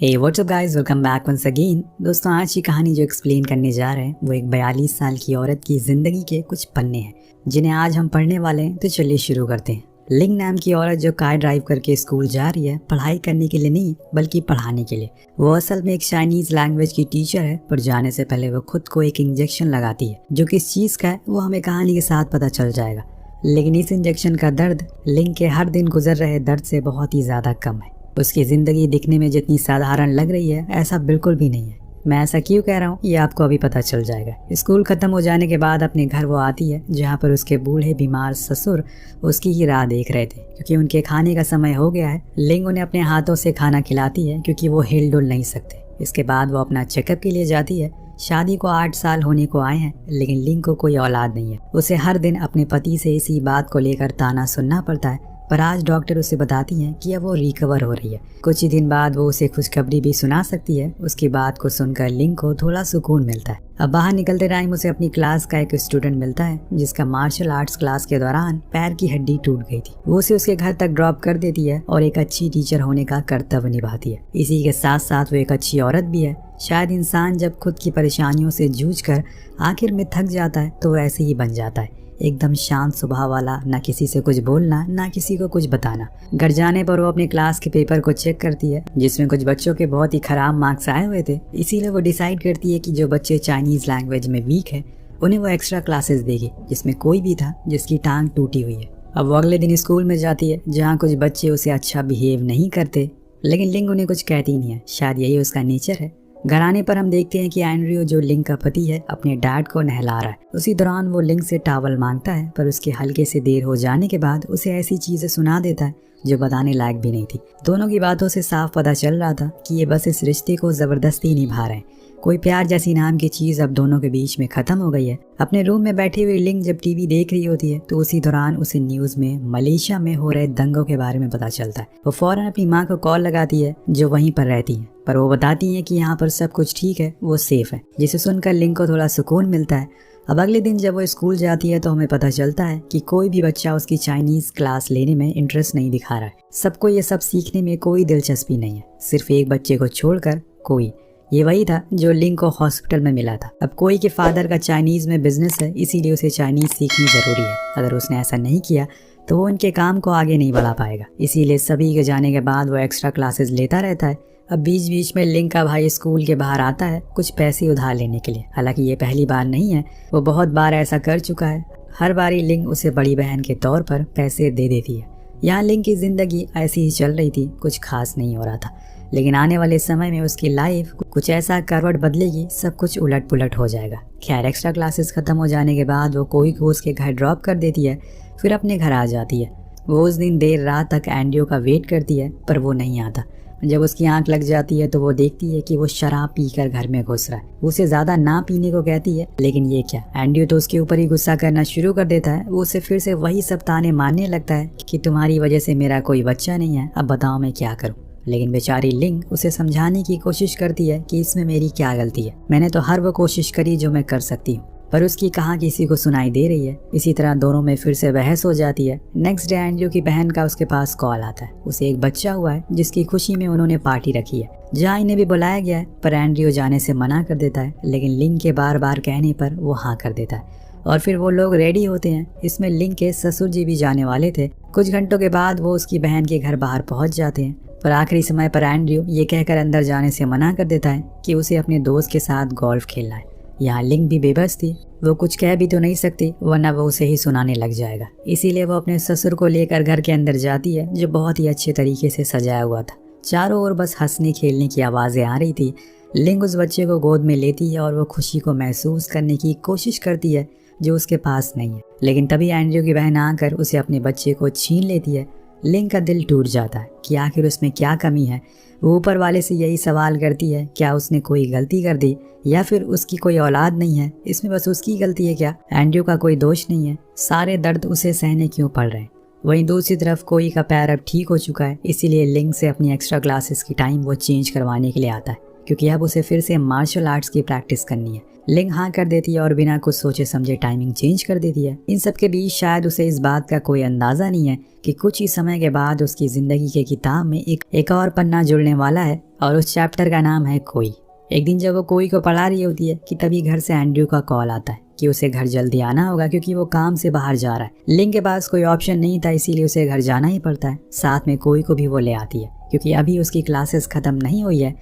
हे what's up guys, welcome back once again. दोस्तों, आज की कहानी जो एक्सप्लेन करने जा रहे हैं वो एक 42 साल की औरत की ज़िंदगी के कुछ पन्ने हैं जिन्हें आज हम पढ़ने वाले हैं। तो चलिए शुरू करते हैं। लिंग नाम की औरत जो कार ड्राइव करके स्कूल जा रही है, पढ़ाई करने के लिए नहीं बल्कि पढ़ाने के लिए। वो असल में एक चाइनीज़ लैंग्वेज की टीचर है, पर जाने से पहले वो खुद को एक इंजेक्शन लगाती है जो किस चीज़ का है वो हमें कहानी के साथ पता चल जाएगा। लेकिन इस इंजेक्शन का दर्द लिंग के हर दिन गुजर रहे दर्द से बहुत ही ज़्यादा कम है। उसकी ज़िंदगी दिखने में जितनी साधारण लग रही है ऐसा बिल्कुल भी नहीं है। मैं ऐसा क्यों कह रहा हूँ ये आपको अभी पता चल जाएगा। स्कूल खत्म हो जाने के बाद अपने घर वो आती है जहाँ पर उसके बूढ़े बीमार ससुर उसकी ही राह देख रहे थे क्योंकि उनके खाने का समय हो गया है। लिंग उन्हें अपने हाथों से खाना खिलाती है क्योंकि वो हिल डुल नहीं सकते। इसके बाद वो अपना चेकअप के लिए जाती है। शादी को 8 साल होने को आए हैं लेकिन लिंग को कोई औलाद नहीं है। उसे हर दिन अपने पति से इसी बात को लेकर ताना सुनना पड़ता है, पर आज डॉक्टर उसे बताती हैं कि अब वो रिकवर हो रही है। कुछ ही दिन बाद वो उसे खुशखबरी भी सुना सकती है। उसकी बात को सुनकर लिंग को थोड़ा सुकून मिलता है। अब बाहर निकलते टाइम उसे अपनी क्लास का एक स्टूडेंट मिलता है जिसका मार्शल आर्ट्स क्लास के दौरान पैर की हड्डी टूट गई थी। वो उसे उसके घर तक ड्रॉप कर देती है और एक अच्छी टीचर होने का कर्तव्य निभाती है। इसी के साथ साथ वो एक अच्छी औरत भी है। शायद इंसान जब खुद की परेशानियों से जूझकर आखिर में थक जाता है तो वैसे ही बन जाता है, एकदम शांत स्वभाव वाला, ना किसी से कुछ बोलना ना किसी को कुछ बताना। घर जाने पर वो अपने क्लास के पेपर को चेक करती है जिसमें कुछ बच्चों के बहुत ही खराब मार्क्स आए हुए थे। इसीलिए वो डिसाइड करती है कि जो बच्चे चाइनीज लैंग्वेज में वीक है उन्हें वो एक्स्ट्रा क्लासेस देगी, जिसमें कोई भी था जिसकी टांग टूटी हुई है। अब वो अगले दिन स्कूल में जाती है जहाँ कुछ बच्चे उसे अच्छा बिहेव नहीं करते, लेकिन लिंग उन्हें कुछ कहती नहीं है। शायद यही उसका नेचर है। घर आने पर हम देखते हैं कि एंड्रयू जो लिंग का पति है अपने डैड को नहला रहा है। उसी दौरान वो लिंग से टॉवल मांगता है, पर उसके हल्के से देर हो जाने के बाद उसे ऐसी चीजें सुना देता है जो बताने लायक भी नहीं थी। दोनों की बातों से साफ पता चल रहा था कि ये बस इस रिश्ते को जबरदस्ती निभा रहे हैं। कोई प्यार जैसी नाम की चीज अब दोनों के बीच में खत्म हो गई है। अपने रूम में बैठी हुई लिंग जब टीवी देख रही होती है तो उसी दौरान उसे न्यूज में मलेशिया में हो रहे दंगों के बारे में पता चलता है। वो फौरन अपनी माँ को कॉल लगाती है जो वहीं पर रहती है, पर वो बताती है कि यहाँ पर सब कुछ ठीक है, वो सेफ है, जिसे सुनकर लिंग को थोड़ा सुकून मिलता है। अब अगले दिन जब वो स्कूल जाती है तो हमें पता चलता है कि कोई भी बच्चा उसकी चाइनीज क्लास लेने में इंटरेस्ट नहीं दिखा रहा है। सबको ये सब सीखने में कोई दिलचस्पी नहीं है, सिर्फ एक बच्चे को छोड़कर कोई। ये वही था जो लिंग को हॉस्पिटल में मिला था। अब कोई के फादर का चाइनीज में बिजनेस है, इसीलिए उसे चाइनीज सीखनी जरूरी है। अगर उसने ऐसा नहीं किया तो वो उनके काम को आगे नहीं बढ़ा पाएगा। इसीलिए सभी के जाने के बाद वो एक्स्ट्रा क्लासेस लेता रहता है। अब बीच बीच में लिंग का भाई स्कूल के बाहर आता है कुछ पैसे उधार लेने के लिए। हालांकि ये पहली बार नहीं है, वो बहुत बार ऐसा कर चुका है। हर बारी लिंग उसे बड़ी बहन के तौर पर पैसे दे देती है। यहाँ लिंग की जिंदगी ऐसी ही चल रही थी, कुछ खास नहीं हो रहा था। लेकिन आने वाले समय में उसकी लाइफ कुछ ऐसा करवट बदलेगी, सब कुछ उलट पुलट हो जाएगा। खैर, एक्स्ट्रा क्लासेस खत्म हो जाने के बाद वो कोई को उसके घर ड्रॉप कर देती है, फिर अपने घर आ जाती है। वो उस दिन देर रात तक एंड्रयू का वेट करती है पर वो नहीं आता। जब उसकी आंख लग जाती है तो वो देखती है कि वो शराब पीकर घर में घुस रहा है। उसे ज्यादा ना पीने को कहती है, लेकिन ये क्या, एंड्रयू तो उसके ऊपर ही गुस्सा करना शुरू कर देता है। वो उसे फिर से वही सब ताने मारने लगता है कि तुम्हारी वजह से मेरा कोई बच्चा नहीं है, अब बताओ मैं क्या करूं। लेकिन बेचारी लिंग उसे समझाने की कोशिश करती है कि इसमें मेरी क्या गलती है, मैंने तो हर वो कोशिश करी जो मैं कर सकती हूँ, पर उसकी कहाँ किसी को सुनाई दे रही है। इसी तरह दोनों में फिर से बहस हो जाती है। नेक्स्ट डे एंड्रयू की बहन का उसके पास कॉल आता है। उसे एक बच्चा हुआ है जिसकी खुशी में उन्होंने पार्टी रखी है, जहाँ इन्हें भी बुलाया गया है, पर एंड्रयू जाने से मना कर देता है। लेकिन लिंग के बार बार कहने पर वो हाँ कर देता है और फिर वो लोग रेडी होते हैं। इसमें लिंग के ससुर जी भी जाने वाले थे। कुछ घंटों के बाद वो उसकी बहन के घर बाहर पहुंच जाते हैं, पर आखिरी समय पर एंड्रयू ये कहकर अंदर जाने से मना कर देता है कि उसे अपने दोस्त के साथ गोल्फ खेलना है। यहाँ लिंग भी बेबस थी, वो कुछ कह भी तो नहीं सकती वरना वो उसे ही सुनाने लग जाएगा। इसीलिए वो अपने ससुर को लेकर घर के अंदर जाती है जो बहुत ही अच्छे तरीके से सजाया हुआ था। चारों ओर बस हंसने खेलने की आवाज़ें आ रही थी। लिंग उस बच्चे को गोद में लेती है और वो खुशी को महसूस करने की कोशिश करती है जो उसके पास नहीं है। लेकिन तभी एंड्रयू की बहन आकर उसे अपने बच्चे को छीन लेती है। लिंग का दिल टूट जाता है कि आखिर उसमें क्या कमी है। वो ऊपर वाले से यही सवाल करती है, क्या उसने कोई गलती कर दी या फिर उसकी कोई औलाद नहीं है, इसमें बस उसकी गलती है क्या, एंड्रयू का कोई दोष नहीं है, सारे दर्द उसे सहने क्यों पड़ रहे हैं। वहीं दूसरी तरफ कोई का पैर अब ठीक हो चुका है, इसीलिए लिंग से अपनी एक्स्ट्रा क्लासेस की टाइम वो चेंज करवाने के लिए आता है। क्योंकि अब उसे फिर से मार्शल आर्ट्स की प्रैक्टिस करनी है। लिंग हाँ कर देती है और बिना कुछ सोचे समझे टाइमिंग चेंज कर देती है। इन सब के बीच शायद उसे इस बात का कोई अंदाजा नहीं है कि कुछ ही समय के बाद उसकी जिंदगी के किताब में एक और पन्ना जुड़ने वाला है और उस चैप्टर का नाम है कोई। एक दिन जब वो कोई को पढ़ा रही होती है कि तभी घर से एंड्रयू का कॉल आता है कि उसे घर जल्दी आना होगा क्योंकि वो काम से बाहर जा रहा है। लिंग के पास कोई ऑप्शन नहीं था, इसीलिए उसे घर जाना ही पड़ता है। साथ में कोई को भी वो ले आती है क्योंकि अभी उसकी क्लासेस खत्म नहीं हुई है।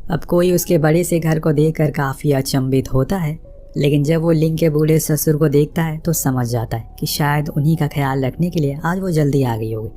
अब कोई उसके बड़े से घर को देखकर काफ़ी अचंभित होता है, लेकिन जब वो लिंग के बूढ़े ससुर को देखता है तो समझ जाता है कि शायद उन्हीं का ख्याल रखने के लिए आज वो जल्दी आ गई होगी।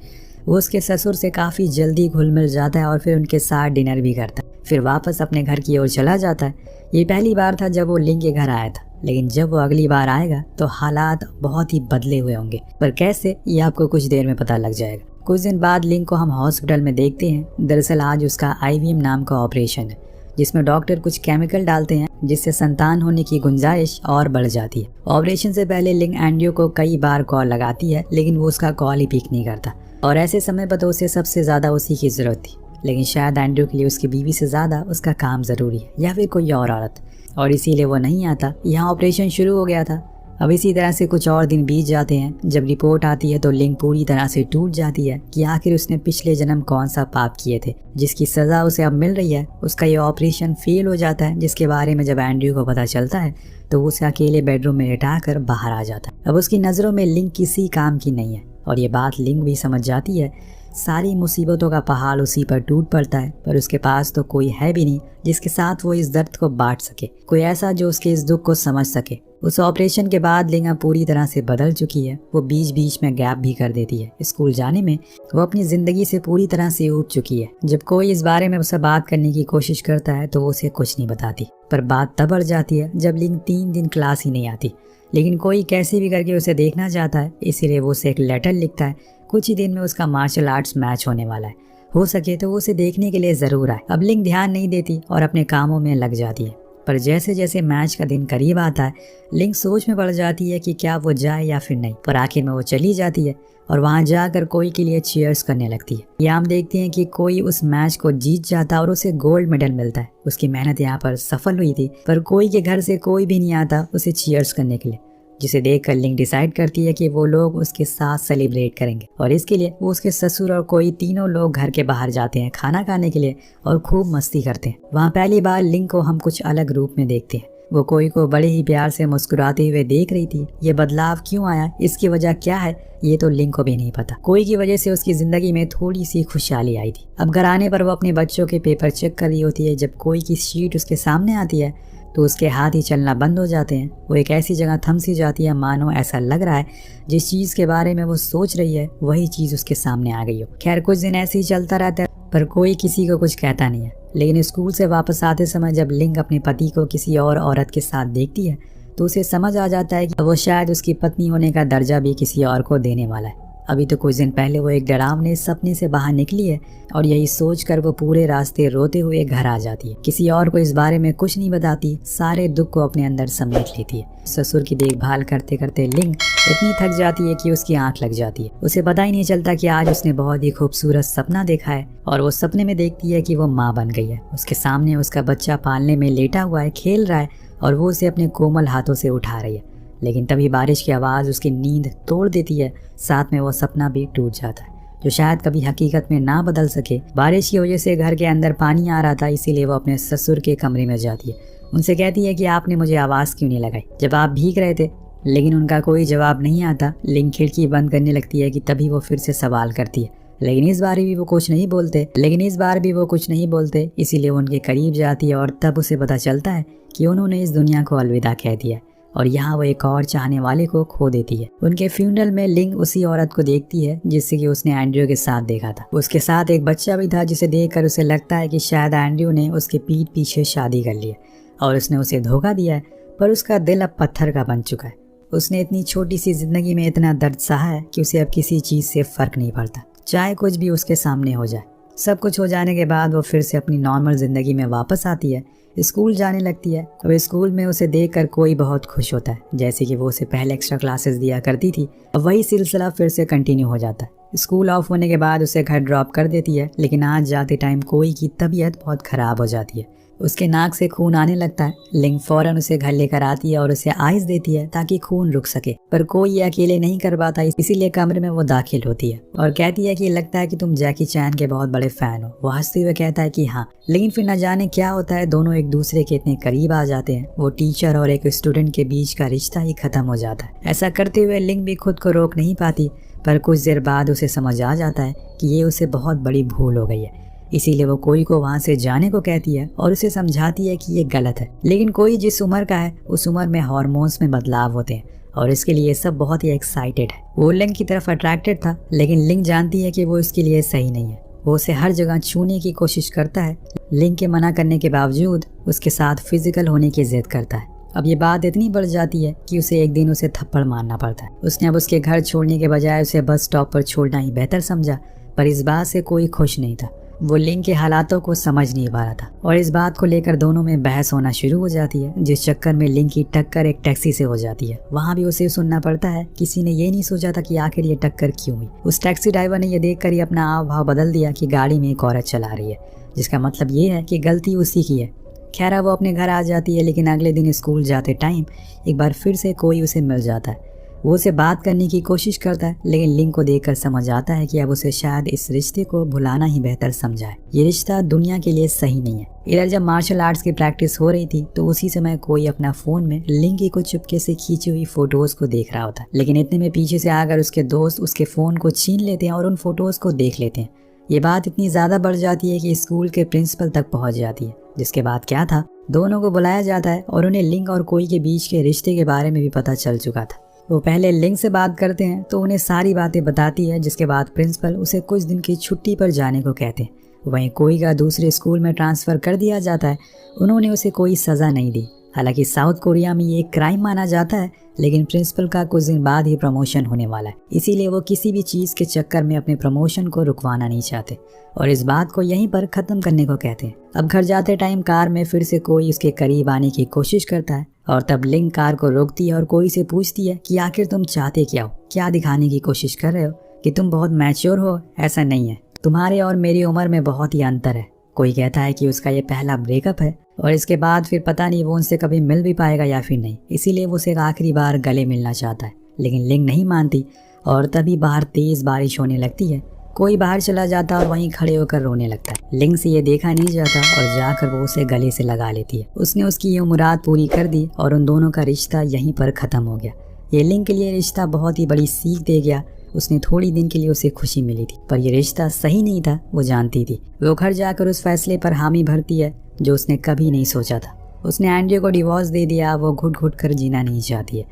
वो उसके ससुर से काफ़ी जल्दी घुल मिल जाता है और फिर उनके साथ डिनर भी करता है, फिर वापस अपने घर की ओर चला जाता है। ये पहली बार था जब वो लिंग के घर आया था, लेकिन जब वो अगली बार आएगा तो हालात बहुत ही बदले हुए होंगे। पर कैसे, ये आपको कुछ देर में पता लग जाएगा। कुछ दिन बाद लिंग को हम हॉस्पिटल में देखते हैं। दरअसल आज उसका IVM नाम का ऑपरेशन है, जिसमें डॉक्टर कुछ केमिकल डालते हैं जिससे संतान होने की गुंजाइश और बढ़ जाती है। ऑपरेशन से पहले लिंग एंड्रयू को कई बार कॉल लगाती है, लेकिन वो उसका कॉल ही पिक नहीं करता और ऐसे समय पर तो उसे सबसे ज़्यादा उसी की ज़रूरत थी। लेकिन शायद एंड्रयू के लिए उसकी बीवी से ज़्यादा उसका काम ज़रूरी है या फिर कोई और औरत, और इसीलिए वो नहीं आता। यहाँ ऑपरेशन शुरू हो गया था। अब इसी तरह से कुछ और दिन बीत जाते हैं। जब रिपोर्ट आती है तो लिंग पूरी तरह से टूट जाती है कि आखिर उसने पिछले जन्म कौन सा पाप किए थे जिसकी सज़ा उसे अब मिल रही है। उसका ये ऑपरेशन फेल हो जाता है, जिसके बारे में जब एंड्रयू को पता चलता है तो वो उसे अकेले बेडरूम में लिटा कर बाहर आ जाता है। अब उसकी नज़रों में लिंग किसी काम की नहीं है और ये बात लिंग भी समझ जाती है। सारी मुसीबतों का पहाड़ उसी पर टूट पड़ता है, पर उसके पास तो कोई है भी नहीं जिसके साथ वो इस दर्द को बांट सके, कोई ऐसा जो उसके इस दुख को समझ सके। उस ऑपरेशन के बाद लिंग पूरी तरह से बदल चुकी है। वो बीच बीच में गैप भी कर देती है स्कूल जाने में। वो अपनी ज़िंदगी से पूरी तरह से ऊब चुकी है। जब कोई इस बारे में उससे बात करने की कोशिश करता है तो वो उसे कुछ नहीं बताती, पर बात तब बढ़ जाती है जब लिंग 3 दिन क्लास ही नहीं आती। लेकिन कोई कैसे भी करके उसे देखना चाहता है, इसीलिए वो उसे एक लेटर लिखता है। कुछ ही दिन में उसका मार्शल आर्ट्स मैच होने वाला है, हो सके तो वो उसे देखने के लिए ज़रूर आए। अब लिंग ध्यान नहीं देती और अपने कामों में लग जाती है, पर जैसे जैसे मैच का दिन करीब आता है लिंग सोच में पड़ जाती है कि क्या वो जाए या फिर नहीं। पर आखिर में वो चली जाती है और वहाँ जाकर कोई के लिए चीयर्स करने लगती है। यहाँ हम देखते हैं कि कोई उस मैच को जीत जाता है और उसे गोल्ड मेडल मिलता है। उसकी मेहनत यहाँ पर सफल हुई थी, पर कोई के घर से कोई भी नहीं आता उसे चीयर्स करने के लिए, जिसे देखकर लिंग डिसाइड करती है कि वो लोग उसके साथ सेलिब्रेट करेंगे और इसके लिए वो उसके ससुर और कोई तीनों लोग घर के बाहर जाते हैं खाना खाने के लिए और खूब मस्ती करते हैं। वहाँ पहली बार लिंग को हम कुछ अलग रूप में देखते हैं। वो कोई को बड़े ही प्यार से मुस्कुराते हुए देख रही थी। ये बदलाव क्यों आया, इसकी वजह क्या है, ये तो लिंग को भी नहीं पता। कोई की वजह से उसकी जिंदगी में थोड़ी सी खुशहाली आई थी। अब घर आने पर वो अपने बच्चों के पेपर चेक कर रही होती है। जब कोई की शीट उसके सामने आती है तो उसके हाथ ही चलना बंद हो जाते हैं। वो एक ऐसी जगह थम सी जाती है, मानो ऐसा लग रहा है जिस चीज़ के बारे में वो सोच रही है वही चीज़ उसके सामने आ गई हो। खैर कुछ दिन ऐसे ही चलता रहता है, पर कोई किसी को कुछ कहता नहीं है। लेकिन स्कूल से वापस आते समय जब लिंग अपने पति को किसी और औरत के साथ देखती है तो उसे समझ आ जाता है कि वो शायद उसकी पत्नी होने का दर्जा भी किसी और को देने वाला है। अभी तो कुछ दिन पहले वो एक डरावने सपने से बाहर निकली है और यही सोचकर वो पूरे रास्ते रोते हुए घर आ जाती है। किसी और को इस बारे में कुछ नहीं बताती, सारे दुख को अपने अंदर समेट लेती है। ससुर की देखभाल करते करते लिंग इतनी थक जाती है कि उसकी आंख लग जाती है। उसे पता ही नहीं चलता कि आज उसने बहुत ही खूबसूरत सपना देखा है और वो सपने में देखती है कि वो माँ बन गई है। उसके सामने उसका बच्चा पालने में लेटा हुआ है, खेल रहा है और वो उसे अपने कोमल हाथों से उठा रही है। लेकिन तभी बारिश की आवाज़ उसकी नींद तोड़ देती है, साथ में वो सपना भी टूट जाता है जो शायद कभी हकीकत में ना बदल सके। बारिश की वजह से घर के अंदर पानी आ रहा था, इसीलिए वो अपने ससुर के कमरे में जाती है। उनसे कहती है कि आपने मुझे आवाज़ क्यों नहीं लगाई जब आप भीग रहे थे, लेकिन उनका कोई जवाब नहीं आता। लिंग खिड़की बंद करने लगती है कि तभी वो फिर से सवाल करती है, लेकिन इस बार भी वो कुछ नहीं बोलते। इसीलिए वो उनके करीब जाती है और तब उसे पता चलता है कि उन्होंने इस दुनिया को अलविदा कह दिया और यहाँ वो एक और चाहने वाले को खो देती है। उनके फ्यूनरल में लिंग उसी औरत को देखती है जिससे कि उसने एंड्रयू के साथ देखा था। उसके साथ एक बच्चा भी था जिसे देखकर उसे लगता है कि शायद एंड्रयू ने उसके पीठ पीछे शादी कर ली है और उसने उसे धोखा दिया है, पर उसका दिल अब पत्थर का बन चुका है। उसने इतनी छोटी सी जिंदगी में इतना दर्द सहा है कि उसे अब किसी चीज़ से फर्क नहीं पड़ता, चाहे कुछ भी उसके सामने हो जाए। सब कुछ हो जाने के बाद वो फिर से अपनी नॉर्मल जिंदगी में वापस आती है। स्कूल जाने लगती है। अब स्कूल में उसे देखकर कोई बहुत खुश होता है, जैसे कि वो उसे पहले एक्स्ट्रा क्लासेस दिया करती थी। अब वही सिलसिला फिर से कंटिन्यू हो जाता है। स्कूल ऑफ होने के बाद उसे घर ड्रॉप कर देती है, लेकिन आज जाते टाइम कोई की तबीयत बहुत ख़राब हो जाती है। उसके नाक से खून आने लगता है। लिंग फौरन उसे घर लेकर आती है और उसे आइस देती है ताकि खून रुक सके, पर कोई ये अकेले नहीं कर पाता, इसीलिए कमरे में वो दाखिल होती है और कहती है कि लगता है कि तुम जैकी चैन के बहुत बड़े फैन हो। वो हंसते हुए कहता है कि हाँ, लेकिन फिर न जाने क्या होता है, दोनों एक दूसरे के इतने करीब आ जाते हैं, वो टीचर और एक स्टूडेंट के बीच का रिश्ता ही खत्म हो जाता है। ऐसा करते हुए लिंग भी खुद को रोक नहीं पाती, पर कुछ देर बाद उसे समझ आ जाता है कि ये उसे बहुत बड़ी भूल हो गई है। इसीलिए वो कोई को वहाँ से जाने को कहती है और उसे समझाती है कि ये गलत है। लेकिन कोई जिस उम्र का है उस उम्र में हार्मोन्स में बदलाव होते हैं और इसके लिए सब बहुत ही एक्साइटेड है। वो लिंग की तरफ अट्रैक्टेड था, लेकिन लिंग जानती है कि वो इसके लिए सही नहीं है। वो उसे हर जगह छूने की कोशिश करता है। लिंग के मना करने के बावजूद उसके साथ फिजिकल होने की जिद करता है। अब ये बात इतनी बढ़ जाती है कि उसे एक दिन उसे थप्पड़ मारना पड़ता है। उसने अब उसके घर छोड़ने के बजाय उसे बस स्टॉप पर छोड़ना ही बेहतर समझा, पर इस बात से कोई खुश नहीं था। वो लिंग के हालातों को समझ नहीं पा रहा था और इस बात को लेकर दोनों में बहस होना शुरू हो जाती है, जिस चक्कर में लिंग की टक्कर एक टैक्सी से हो जाती है। वहाँ भी उसे सुनना पड़ता है। किसी ने ये नहीं सोचा था कि आखिर ये टक्कर क्यों हुई। उस टैक्सी ड्राइवर ने ये देखकर ही अपना हाव भाव बदल दिया कि गाड़ी में एक औरत चला रही है, जिसका मतलब ये है कि गलती उसी की है। खैर, वो अपने घर आ जाती है, लेकिन अगले दिन स्कूल जाते टाइम एक बार फिर से कोई उसे मिल जाता है। वो उसे बात करने की कोशिश करता है, लेकिन लिंग को देखकर समझ आता है कि अब उसे शायद इस रिश्ते को भुलाना ही बेहतर समझा है। ये रिश्ता दुनिया के लिए सही नहीं है। इधर जब मार्शल आर्ट्स की प्रैक्टिस हो रही थी तो उसी समय कोई अपना फोन में लिंग की कुछ चुपके से खींची हुई फोटोज को देख रहा होता है, लेकिन इतने में पीछे से आकर उसके दोस्त उसके फोन को छीन लेते हैं और उन फोटोज को देख लेते हैं। ये बात इतनी ज्यादा बढ़ जाती है कि स्कूल के प्रिंसिपल तक पहुंच जाती है, जिसके बाद क्या था, दोनों को बुलाया जाता है और उन्हें लिंग और कोई के बीच के रिश्ते के बारे में भी पता चल चुका था। वो पहले लिंग से बात करते हैं तो उन्हें सारी बातें बताती है, जिसके बाद प्रिंसिपल उसे कुछ दिन की छुट्टी पर जाने को कहते हैं। वहीं कोई का दूसरे स्कूल में ट्रांसफ़र कर दिया जाता है। उन्होंने उसे कोई सज़ा नहीं दी। हालांकि साउथ कोरिया में ये एक क्राइम माना जाता है, लेकिन प्रिंसिपल का कुछ दिन बाद ही प्रमोशन होने वाला है, इसीलिए वो किसी भी चीज़ के चक्कर में अपने प्रमोशन को रुकवाना नहीं चाहते और इस बात को यहीं पर ख़त्म करने को कहते हैं। अब घर जाते टाइम कार में फिर से कोई उसके करीब आने की कोशिश करता है और तब लिंग कार को रोकती है और कोई से पूछती है कि आखिर तुम चाहते क्या हो, क्या दिखाने की कोशिश कर रहे हो कि तुम बहुत मैच्योर हो? ऐसा नहीं है, तुम्हारे और मेरी उम्र में बहुत ही अंतर है। कोई कहता है कि उसका ये पहला ब्रेकअप है और इसके बाद फिर पता नहीं वो उनसे कभी मिल भी पाएगा या फिर नहीं, इसीलिए वो उसे आखिरी बार गले मिलना चाहता है। लेकिन लिंग नहीं मानती और तभी बाहर तेज बारिश होने लगती है। कोई बाहर चला जाता और वहीं खड़े होकर रोने लगता है। लिंग से ये देखा नहीं जाता और जाकर वो उसे गले से लगा लेती है। उसने उसकी ये मुराद पूरी कर दी और उन दोनों का रिश्ता यहीं पर ख़त्म हो गया। ये लिंग के लिए रिश्ता बहुत ही बड़ी सीख दे गया। उसने थोड़ी दिन के लिए उसे खुशी मिली थी, पर यह रिश्ता सही नहीं था, वो जानती थी। वो घर जाकर उस फैसले पर हामी भरती है जो उसने कभी नहीं सोचा था। उसने एंड्रयू को डिवोर्स दे दिया। वो घुट घुट कर जीना नहीं चाहती है।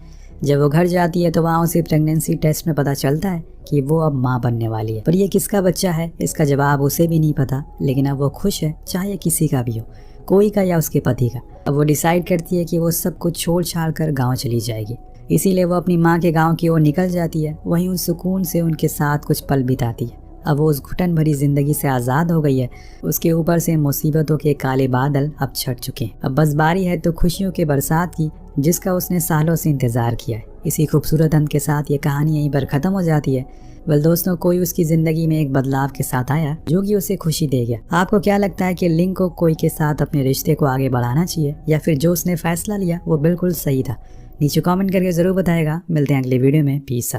जब वो घर जाती है तो वहाँ उसे प्रेगनेंसी टेस्ट में पता चलता है कि वो अब माँ बनने वाली है, पर ये किसका बच्चा है इसका जवाब उसे भी नहीं पता। लेकिन अब वो खुश है, चाहे किसी का भी हो, कोई का या उसके पति का। अब वो डिसाइड करती है कि वो सब कुछ छोड़ छाड़ कर गाँव चली जाएगी, इसीलिए वो अपनी माँ के गांव की ओर निकल जाती है। वहीं उस सुकून से उनके साथ कुछ पल बिताती है। अब वो उस घुटन भरी जिंदगी से आज़ाद हो गई है। उसके ऊपर से मुसीबतों के काले बादल अब छट चुके हैं। अब बस बारी है तो खुशियों के बरसात की, जिसका उसने सालों से इंतज़ार किया है। इसी खूबसूरत अंत के साथ ये कहानी यहीं पर ख़त्म हो जाती है। वेल दोस्तों, कोई उसकी ज़िंदगी में एक बदलाव के साथ आया जो कि उसे खुशी दे गया। आपको क्या लगता है कि लिंग को कोई के साथ अपने रिश्ते को आगे बढ़ाना चाहिए या फिर जो उसने फैसला लिया वो बिल्कुल सही था? नीचे कमेंट करके ज़रूर बताएगा। मिलते हैं अगले वीडियो में। Peace out.